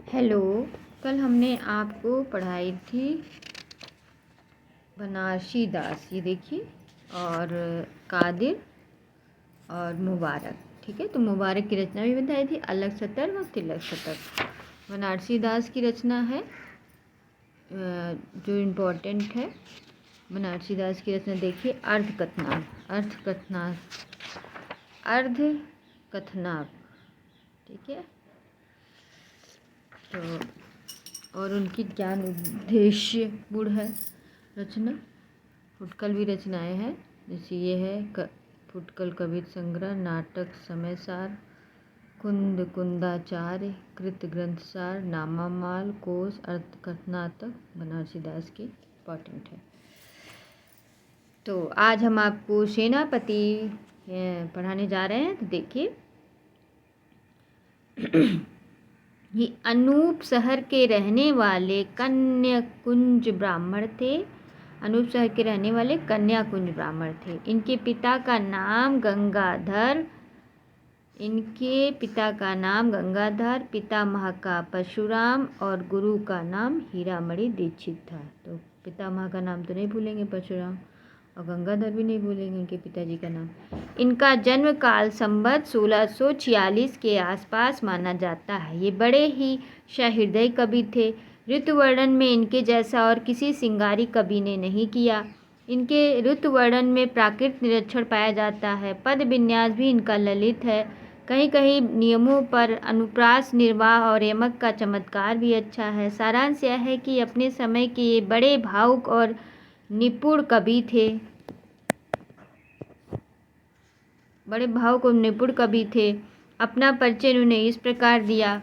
Hello. कल हमने आपको पढ़ाई थी बनारसी दास, ये देखिए, और कादिर और मुबारक। ठीक है, तो मुबारक की रचना भी बताई थी, अलग सतर और तिलक सतर। बनारसी दास की रचना है जो इम्पोर्टेंट है। बनारसी दास की रचना देखिए, अर्ध कथनाक। ठीक है, तो और उनकी ज्ञान उद्देश्य गुण है रचना। फुटकल भी रचनाएं हैं, जैसे ये है फुटकल कविता संग्रह, नाटक समय सार, कुंद कुंदाचार्य, कृत ग्रंथसार, नामामाल, कोश, अर्थ कथनातक बनारसी दास की इम्पॉर्टेंट है। तो आज हम आपको सेनापति पढ़ाने जा रहे हैं। तो देखिए, ये अनूप शहर के रहने वाले कन्याकुंज ब्राह्मण थे। अनूप शहर के रहने वाले कन्याकुंज ब्राह्मण थे। इनके पिता का नाम गंगाधर, पितामह का परशुराम और गुरु का नाम हीरामणि दीक्षित था। तो पितामह का नाम तो नहीं भूलेंगे परशुराम, और गंगाधर भी नहीं भूलेंगे उनके पिताजी का नाम। इनका जन्म काल संवत 1646 के आसपास माना जाता है। ये बड़े ही सहृदय कवि थे। ऋतुवर्णन में इनके जैसा और किसी सिंगारी कवि ने नहीं किया। इनके ऋतुवर्णन में प्राकृत निरीक्षण पाया जाता है। पद विन्यास भी इनका ललित है। कहीं कहीं नियमों पर अनुप्रास निर्वाह और यमक का चमत्कार भी अच्छा है। सारांश यह है कि अपने समय के ये बड़े भावुक और निपुण कवि थे। अपना परिचय उन्होंने इस प्रकार दिया।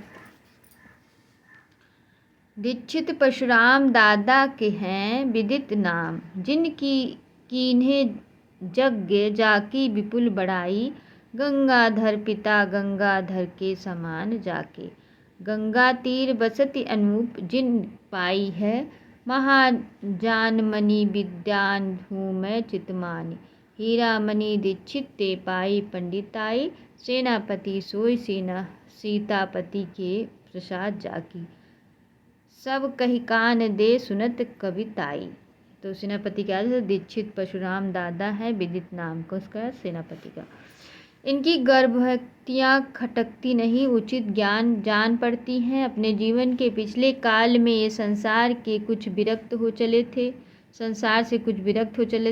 दीक्षित परशुराम दादा के हैं विदित नाम, जिनकी कीन्हे यज्ञ जाकी विपुल बड़ाई, गंगाधर पिता गंगाधर के समान जाके। गंगा तीर बसति अनूप जिन पाई है, महाजानमणि विद्यान हूँ मैं चितमानी। हीरामणि दीक्षित ते पाई पंडिताई, सेनापति सोई सीतापति के प्रसाद जाकी। सब कही कान दे सुनत कविताई। तो सेनापति क्या है? दीक्षित परशुराम दादा है, विदित नाम को उसका सेनापति का। इनकी गर्भवतियाँ खटकती नहीं, उचित ज्ञान जान पड़ती हैं। अपने जीवन के पिछले काल में ये संसार से कुछ विरक्त हो चले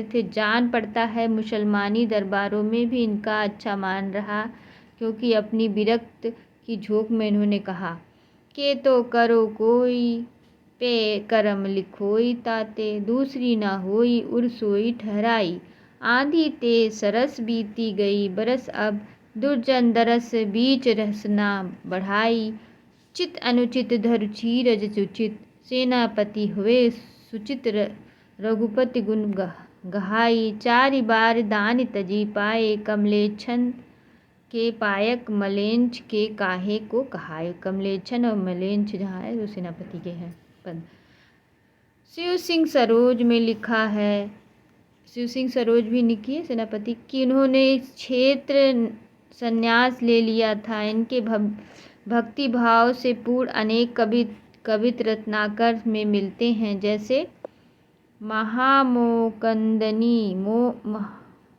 थे। जान पड़ता है मुसलमानी दरबारों में भी इनका अच्छा मान रहा, क्योंकि अपनी विरक्त की झोंक में इन्होंने कहा के तो करो कोई पे करम लिखोई ताते, दूसरी ना होई उर सोई ठहराई। आंधी ते सरस बीती गई बरस, अब दुर्जन दरस बीच रसना बढ़ाई। चित अनुचित धरु चीरज सुचित, सेनापति हुए सुचित रघुपति गुण गहाई। चारि बार दान तजी पाए, कमलेच्छन के पायक मलेच्छ के काहे को कहाय। कमलेच्छन और मलेच्छ जहाँ है वो सेनापति के हैं पद। शिव सिंह सरोज में लिखा है, शिव सिंह सरोज भी लिखी है सेनापति की। उन्होंने क्षेत्र संन्यास ले लिया था। इनके भक्ति भाव से पूर्ण अनेक कवित रत्नाकर में मिलते हैं, जैसे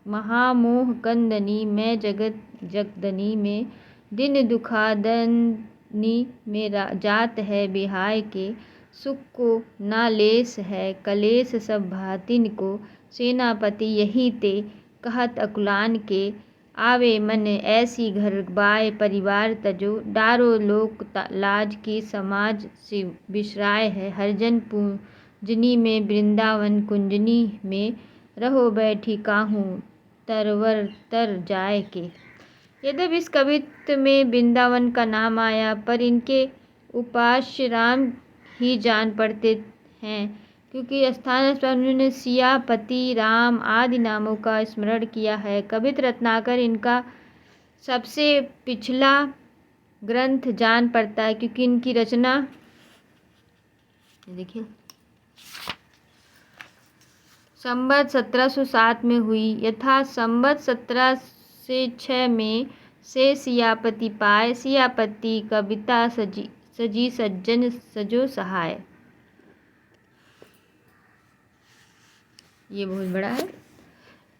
महामोहकंदनी में जगदनी में, दिन दुखादनी में जात है बिहाय के। सुख को ना लेस है कलेस सब भातिन को, सेनापति यही ते कहत अकुलान के। आवे मन ऐसी घर बाय परिवार तजो, डारो लोक लाज की समाज से बिसराय है। हरिजन पूजनी में वृंदावन कुंजनी में, रहो बैठी काहू तरवर तर जाए के। यद्यपि इस कवित्व में वृंदावन का नाम आया, पर इनके उपास्य राम ही जान पड़ते हैं, क्योंकि स्थान पर उन्होंने सियापति राम आदि नामों का स्मरण किया है। कवित रत्नाकर इनका सबसे पिछला ग्रंथ जान पड़ता है, क्योंकि इनकी रचना देखिए संवत 1707 में हुई, यथा संवत 1706 में से सियापति पाए। सियापति कविता सजी सज्जन सजो सहाय। ये बहुत बड़ा है।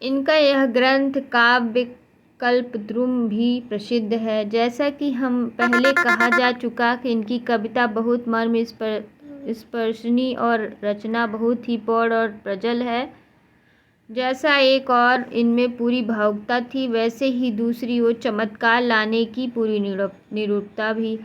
इनका यह ग्रंथ काव्य कल्पद्रुम भी प्रसिद्ध है। जैसा कि हम पहले कहा जा चुका कि इनकी कविता बहुत मर्म स्पर्शनीय और रचना बहुत ही प्रौढ़ और प्रजल है। जैसा एक और इनमें पूरी भावुकता थी, वैसे ही दूसरी ओर चमत्कार लाने की पूरी निरूपता भी।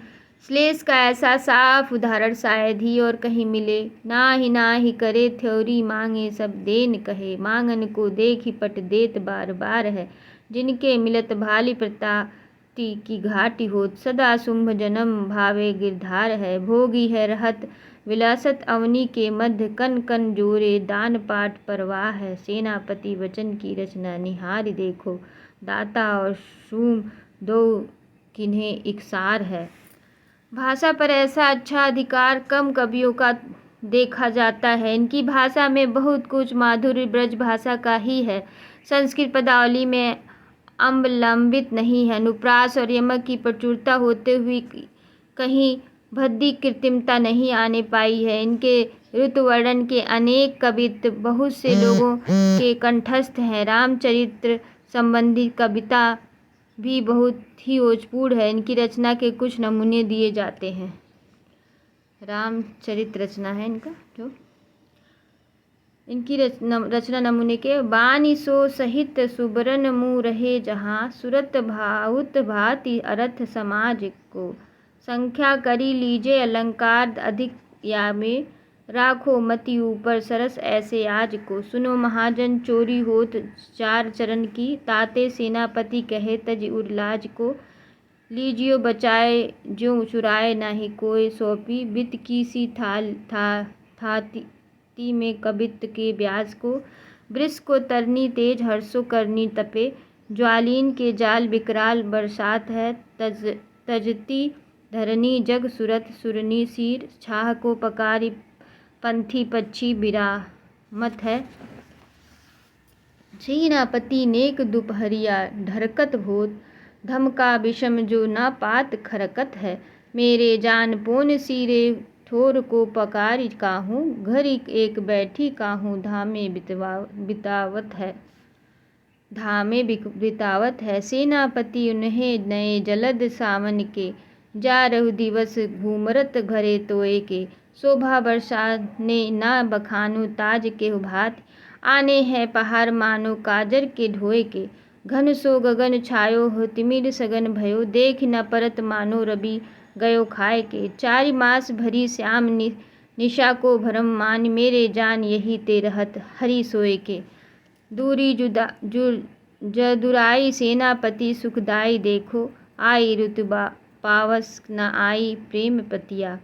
श्लेष का ऐसा साफ उदाहरण शायद ही और कहीं मिले। ना ही करे थ्योरी मांगे सब देन कहे, मांगन को देख ही पट देत बार बार है। जिनके मिलत भाली प्रताति की घाटी होत, सदा शुंभ जन्म भावे गिरधार है। भोगी है रहत विलासत अवनी के मध्य, कन कन जोरे दान पाठ परवाह है। सेनापति वचन की रचना निहारी देखो, दाता और शूम दो किन्हें इकसार है। भाषा पर ऐसा अच्छा अधिकार कम कवियों का देखा जाता है। इनकी भाषा में बहुत कुछ माधुर्य ब्रज भाषा का ही है। संस्कृत पदावली में अवलंबित नहीं है। अनुप्रास और यमक की प्रचुरता होते हुए कहीं भद्दी कृत्रिमता नहीं आने पाई है। इनके ऋतुवर्णन के अनेक कवित्व बहुत से लोगों के कंठस्थ हैं। रामचरित्र संबंधी कविता भी बहुत ही ओजपूर्ण है। इनकी रचना के कुछ नमूने दिए जाते हैं। रामचरित्र रचना है इनका, जो इनकी रचना नमूने के बानी सो सहित सुबरन मुँह रहे जहाँ, सुरत भाउत भांति अर्थ समाज को। संख्या करी लीजे अलंकार अधिक या में, राखो मति ऊपर सरस ऐसे आज को। सुनो महाजन चोरी होत चार चरण की, ताते सेनापति कहे तज उरलाज को। लीजियो बचाए ज्यों चुराए नाही कोई सौंपी, बित की सी थाती में कबित के ब्याज को। वृष को तरनी तेज हर्षो करनी तपे, ज्वालीन के जाल विकराल बरसात है। तजती धरनी जग सुरत सुरनी सीर, छाह को पकारी पंथी पक्षी बिरामत है। सेनापति नेक दुपहरिया ढरकत भोत, धमका विषम जो न पात खरकत है। मेरे जान पोन सीरे ठोर को पकारी काहूँ, घर एक बैठी काहूँ धामे बितावत है। सेनापति उन्हें नए जलद सावन के, जा रहु दिवस घूमरत घरे तोए के। शोभा बरसाने ना बखानु ताज के भात, आने हैं पहाड़ मानो काजर के ढोए के। घन सो गगन छायो हो तिमिर सगन भयो, देख न परत मानो रवि गयो खाए के। चारि मास भरी श्याम निशा को भरम मान, मेरे जान यही ते रहत हरि सोए के। दूरी जदुराई सेनापति सुखदाई देखो, आई ऋतु पावस न आई प्रेम पतिया।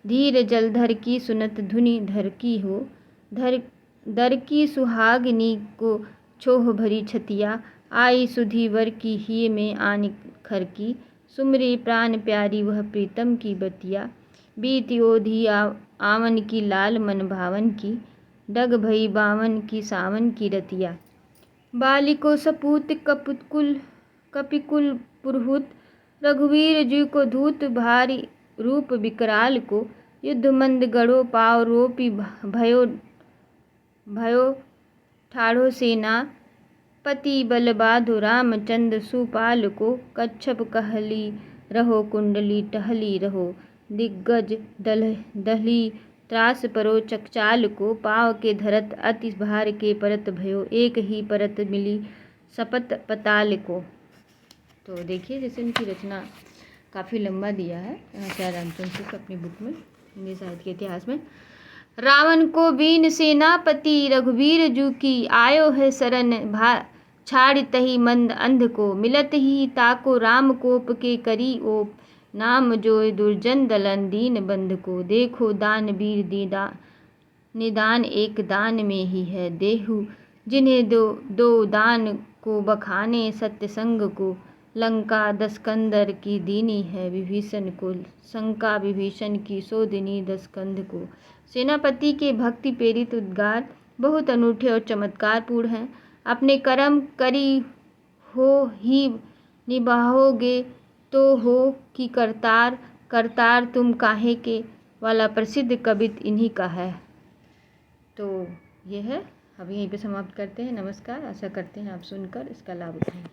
धीर जलधर की सुनत धुनि धरकी हो, दर की सुहागिनी को छोह भरी छतिया। आई सुधी वर की ही में आन खर की, सुमरी प्राण प्यारी वह प्रीतम की बतिया। बीती ओधी आवन की लाल मन भावन की, डग भई बावन की सावन की रतिया। बालिको सपूत कपिकुल पुरहुत, रघुवीर जी को धूत भारी रूप विकराल को। युद्ध मंद गढ़ो पाव रोपी भयो ठाढ़ो सेना, पति बल बाधो रामचंद्र सुपाल को। कच्छप कहली रहो कुंडली टहली रहो, दिग्गज दहली त्रास परो चकचाल को। पाव के धरत अति भार के परत भयो, एक ही परत मिली सपत पताल को। तो देखिए जैसे इनकी रचना काफ़ी लंबा दिया है आचार्य रामचंद्र को अपनी बुक में, हिंदी साहित्य के इतिहास में। रावण को बीन सेनापति रघुवीर जू की, आयो है शरण छाड़ तही मंद अंध को। मिलत ही ताको राम कोप के करी ओप, नाम जोय दुर्जन दलन दीन बंध को। देखो दान वीर निदान एक दान में ही है, देहु जिन्हें दो दान को बखाने सत्य संग को। लंका दस्कंदर की दीनी है विभीषण को, शंका विभीषण की सोदिनी दस्कंध को। सेनापति के भक्ति प्रेरित उद्गार बहुत अनूठे और चमत्कारपूर्ण हैं। अपने कर्म करी हो ही निभाओगे तो हो कि करतार, करतार तुम काहे के वाला प्रसिद्ध कवित इन्हीं का है। तो ये है, अब यहीं पे समाप्त करते हैं। नमस्कार। आशा करते हैं आप सुनकर इसका लाभ उठाएं।